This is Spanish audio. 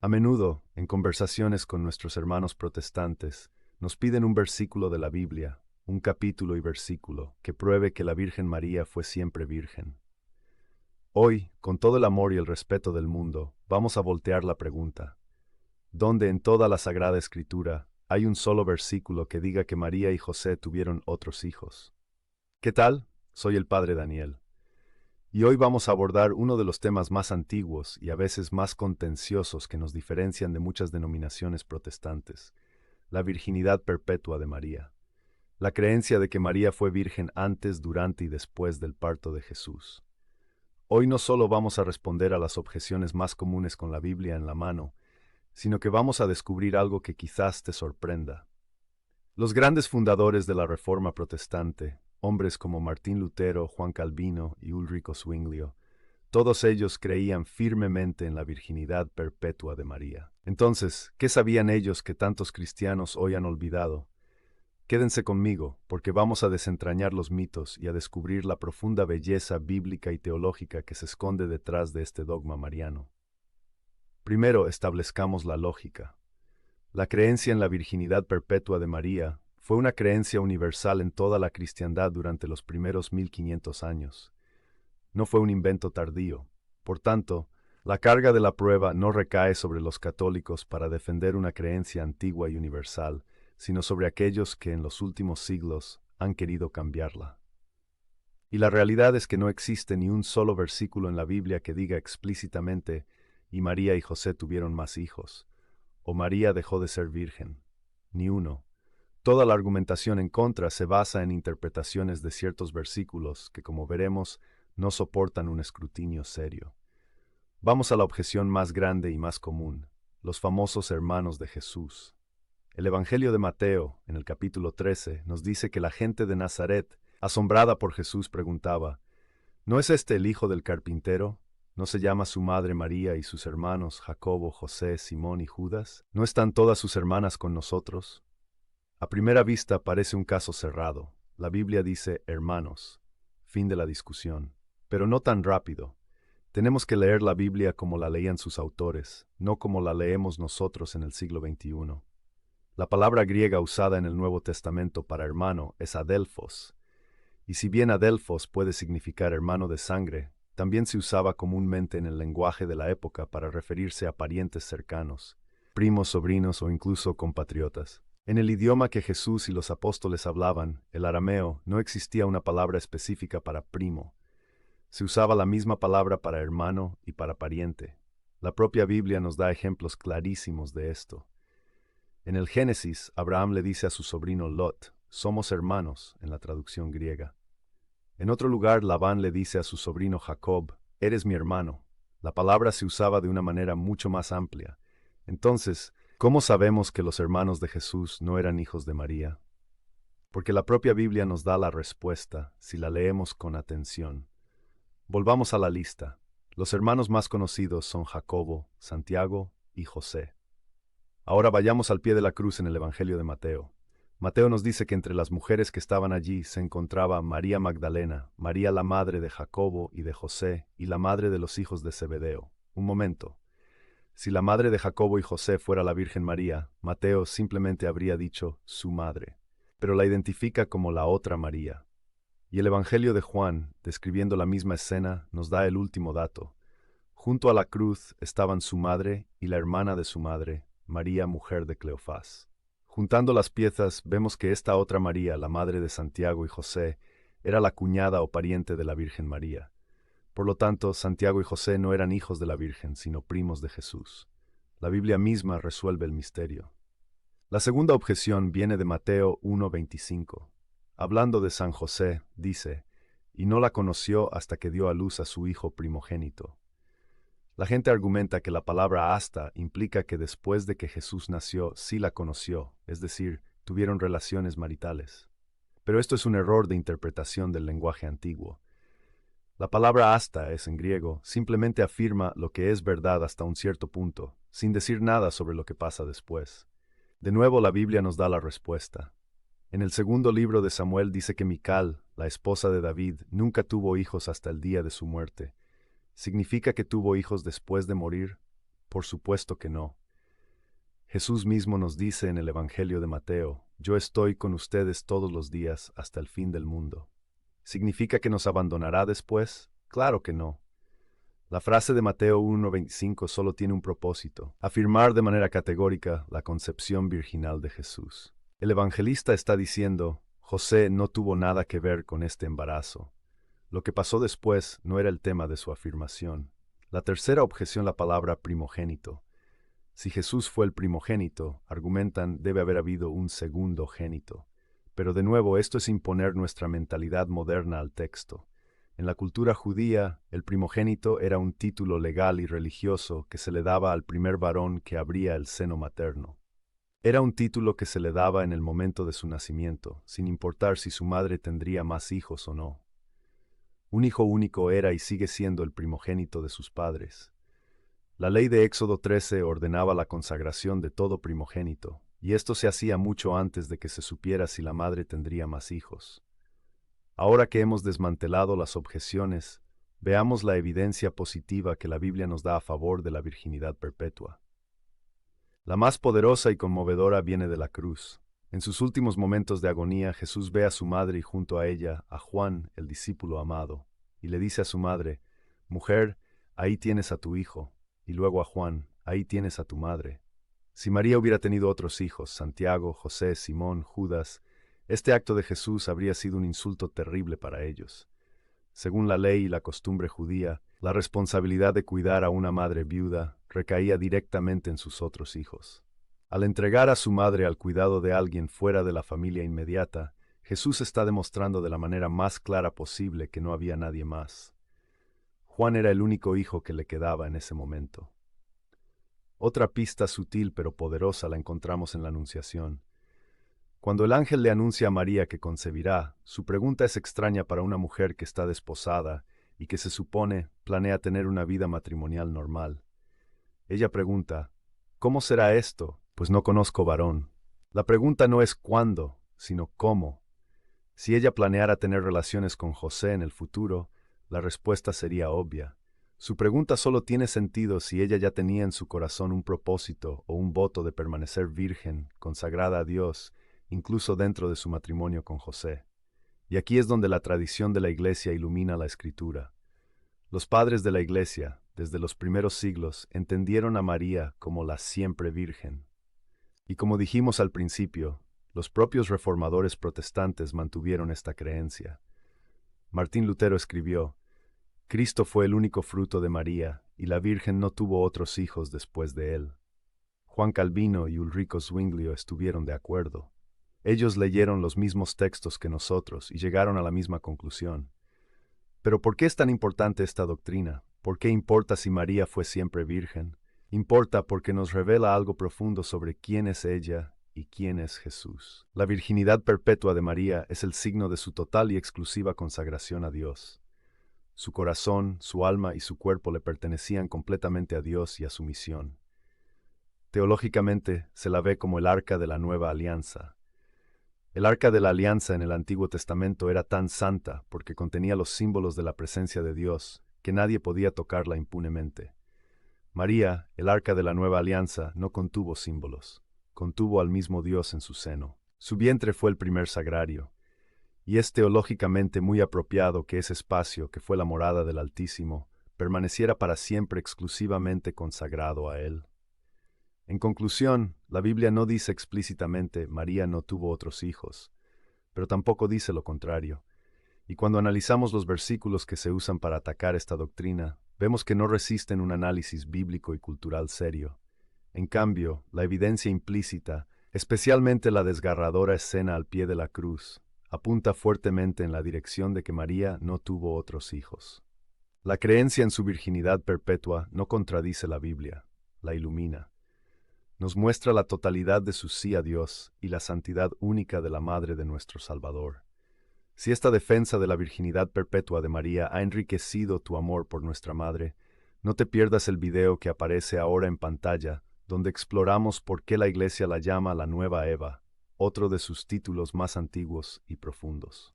A menudo, en conversaciones con nuestros hermanos protestantes, nos piden un versículo de la Biblia, un capítulo y versículo, que pruebe que la Virgen María fue siempre virgen. Hoy, con todo el amor y el respeto del mundo, vamos a voltear la pregunta. ¿Dónde en toda la Sagrada Escritura hay un solo versículo que diga que María y José tuvieron otros hijos? ¿Qué tal? Soy el padre Daniel. Y hoy vamos a abordar uno de los temas más antiguos y a veces más contenciosos que nos diferencian de muchas denominaciones protestantes, la virginidad perpetua de María. La creencia de que María fue virgen antes, durante y después del parto de Jesús. Hoy no solo vamos a responder a las objeciones más comunes con la Biblia en la mano, sino que vamos a descubrir algo que quizás te sorprenda. Los grandes fundadores de la Reforma Protestante, hombres como Martín Lutero, Juan Calvino y Ulrico Zwinglio, todos ellos creían firmemente en la virginidad perpetua de María. Entonces, ¿qué sabían ellos que tantos cristianos hoy han olvidado? Quédense conmigo, porque vamos a desentrañar los mitos y a descubrir la profunda belleza bíblica y teológica que se esconde detrás de este dogma mariano. Primero, establezcamos la lógica. La creencia en la virginidad perpetua de María fue una creencia universal en toda la cristiandad durante los primeros 1500 años. No fue un invento tardío. Por tanto, la carga de la prueba no recae sobre los católicos para defender una creencia antigua y universal, sino sobre aquellos que en los últimos siglos han querido cambiarla. Y la realidad es que no existe ni un solo versículo en la Biblia que diga explícitamente «Y María y José tuvieron más hijos», o «María dejó de ser virgen». Ni uno. Toda la argumentación en contra se basa en interpretaciones de ciertos versículos que, como veremos, no soportan un escrutinio serio. Vamos a la objeción más grande y más común, los famosos hermanos de Jesús. El Evangelio de Mateo, en el capítulo 13, nos dice que la gente de Nazaret, asombrada por Jesús, preguntaba, ¿no es este el hijo del carpintero? ¿No se llama su madre María y sus hermanos Jacobo, José, Simón y Judas? ¿No están todas sus hermanas con nosotros? A primera vista parece un caso cerrado. La Biblia dice hermanos. Fin de la discusión. Pero no tan rápido. Tenemos que leer la Biblia como la leían sus autores, no como la leemos nosotros en el siglo XXI. La palabra griega usada en el Nuevo Testamento para hermano es adelphos, y si bien adelphos puede significar hermano de sangre, también se usaba comúnmente en el lenguaje de la época para referirse a parientes cercanos, primos, sobrinos o incluso compatriotas. En el idioma que Jesús y los apóstoles hablaban, el arameo, no existía una palabra específica para primo. Se usaba la misma palabra para hermano y para pariente. La propia Biblia nos da ejemplos clarísimos de esto. En el Génesis, Abraham le dice a su sobrino Lot, somos hermanos, en la traducción griega. En otro lugar, Labán le dice a su sobrino Jacob, eres mi hermano. La palabra se usaba de una manera mucho más amplia. Entonces, ¿cómo sabemos que los hermanos de Jesús no eran hijos de María? Porque la propia Biblia nos da la respuesta si la leemos con atención. Volvamos a la lista. Los hermanos más conocidos son Jacobo, Santiago y José. Ahora vayamos al pie de la cruz en el Evangelio de Mateo. Mateo nos dice que entre las mujeres que estaban allí se encontraba María Magdalena, María la madre de Jacobo y de José, y la madre de los hijos de Zebedeo. Un momento. Si la madre de Jacobo y José fuera la Virgen María, Mateo simplemente habría dicho su madre, pero la identifica como la otra María. Y el Evangelio de Juan, describiendo la misma escena, nos da el último dato. Junto a la cruz estaban su madre y la hermana de su madre, María, mujer de Cleofás. Juntando las piezas, vemos que esta otra María, la madre de Santiago y José, era la cuñada o pariente de la Virgen María. Por lo tanto, Santiago y José no eran hijos de la Virgen, sino primos de Jesús. La Biblia misma resuelve el misterio. La segunda objeción viene de Mateo 1:25. Hablando de San José, dice, y no la conoció hasta que dio a luz a su hijo primogénito. La gente argumenta que la palabra hasta implica que después de que Jesús nació sí la conoció, es decir, tuvieron relaciones maritales. Pero esto es un error de interpretación del lenguaje antiguo. La palabra hasta es en griego, simplemente afirma lo que es verdad hasta un cierto punto, sin decir nada sobre lo que pasa después. De nuevo la Biblia nos da la respuesta. En el segundo libro de Samuel dice que Mical, la esposa de David, nunca tuvo hijos hasta el día de su muerte. ¿Significa que tuvo hijos después de morir? Por supuesto que no. Jesús mismo nos dice en el Evangelio de Mateo, yo estoy con ustedes todos los días hasta el fin del mundo. ¿Significa que nos abandonará después? Claro que no. La frase de Mateo 1:25 solo tiene un propósito, afirmar de manera categórica la concepción virginal de Jesús. El evangelista está diciendo, José no tuvo nada que ver con este embarazo. Lo que pasó después no era el tema de su afirmación. La tercera objeción, la palabra primogénito. Si Jesús fue el primogénito, argumentan, debe haber habido un segundo génito. Pero de nuevo, esto es imponer nuestra mentalidad moderna al texto. En la cultura judía, el primogénito era un título legal y religioso que se le daba al primer varón que abría el seno materno. Era un título que se le daba en el momento de su nacimiento, sin importar si su madre tendría más hijos o no. Un hijo único era y sigue siendo el primogénito de sus padres. La ley de Éxodo 13 ordenaba la consagración de todo primogénito, y esto se hacía mucho antes de que se supiera si la madre tendría más hijos. Ahora que hemos desmantelado las objeciones, veamos la evidencia positiva que la Biblia nos da a favor de la virginidad perpetua. La más poderosa y conmovedora viene de la cruz. En sus últimos momentos de agonía, Jesús ve a su madre y junto a ella a Juan, el discípulo amado, y le dice a su madre, «Mujer, ahí tienes a tu hijo», y luego a Juan, «Ahí tienes a tu madre». Si María hubiera tenido otros hijos, Santiago, José, Simón, Judas, este acto de Jesús habría sido un insulto terrible para ellos. Según la ley y la costumbre judía, la responsabilidad de cuidar a una madre viuda recaía directamente en sus otros hijos. Al entregar a su madre al cuidado de alguien fuera de la familia inmediata, Jesús está demostrando de la manera más clara posible que no había nadie más. Juan era el único hijo que le quedaba en ese momento. Otra pista sutil pero poderosa la encontramos en la Anunciación. Cuando el ángel le anuncia a María que concebirá, su pregunta es extraña para una mujer que está desposada y que se supone planea tener una vida matrimonial normal. Ella pregunta, ¿cómo será esto? Pues no conozco varón. La pregunta no es cuándo, sino cómo. Si ella planeara tener relaciones con José en el futuro, la respuesta sería obvia. Su pregunta solo tiene sentido si ella ya tenía en su corazón un propósito o un voto de permanecer virgen, consagrada a Dios, incluso dentro de su matrimonio con José. Y aquí es donde la tradición de la Iglesia ilumina la Escritura. Los padres de la Iglesia, desde los primeros siglos, entendieron a María como la siempre virgen. Y como dijimos al principio, los propios reformadores protestantes mantuvieron esta creencia. Martín Lutero escribió, Cristo fue el único fruto de María, y la Virgen no tuvo otros hijos después de él. Juan Calvino y Ulrico Zwinglio estuvieron de acuerdo. Ellos leyeron los mismos textos que nosotros y llegaron a la misma conclusión. Pero ¿por qué es tan importante esta doctrina? ¿Por qué importa si María fue siempre virgen? Importa porque nos revela algo profundo sobre quién es ella y quién es Jesús. La virginidad perpetua de María es el signo de su total y exclusiva consagración a Dios. Su corazón, su alma y su cuerpo le pertenecían completamente a Dios y a su misión. Teológicamente, se la ve como el arca de la nueva alianza. El arca de la alianza en el Antiguo Testamento era tan santa porque contenía los símbolos de la presencia de Dios que nadie podía tocarla impunemente. María, el arca de la nueva alianza, no contuvo símbolos, contuvo al mismo Dios en su seno. Su vientre fue el primer sagrario, y es teológicamente muy apropiado que ese espacio, que fue la morada del Altísimo, permaneciera para siempre exclusivamente consagrado a Él. En conclusión, la Biblia no dice explícitamente María no tuvo otros hijos, pero tampoco dice lo contrario. Y cuando analizamos los versículos que se usan para atacar esta doctrina, vemos que no resisten un análisis bíblico y cultural serio. En cambio, la evidencia implícita, especialmente la desgarradora escena al pie de la cruz, apunta fuertemente en la dirección de que María no tuvo otros hijos. La creencia en su virginidad perpetua no contradice la Biblia, la ilumina. Nos muestra la totalidad de su sí a Dios y la santidad única de la Madre de nuestro Salvador. Si esta defensa de la virginidad perpetua de María ha enriquecido tu amor por nuestra Madre, no te pierdas el video que aparece ahora en pantalla, donde exploramos por qué la Iglesia la llama la nueva Eva, otro de sus títulos más antiguos y profundos.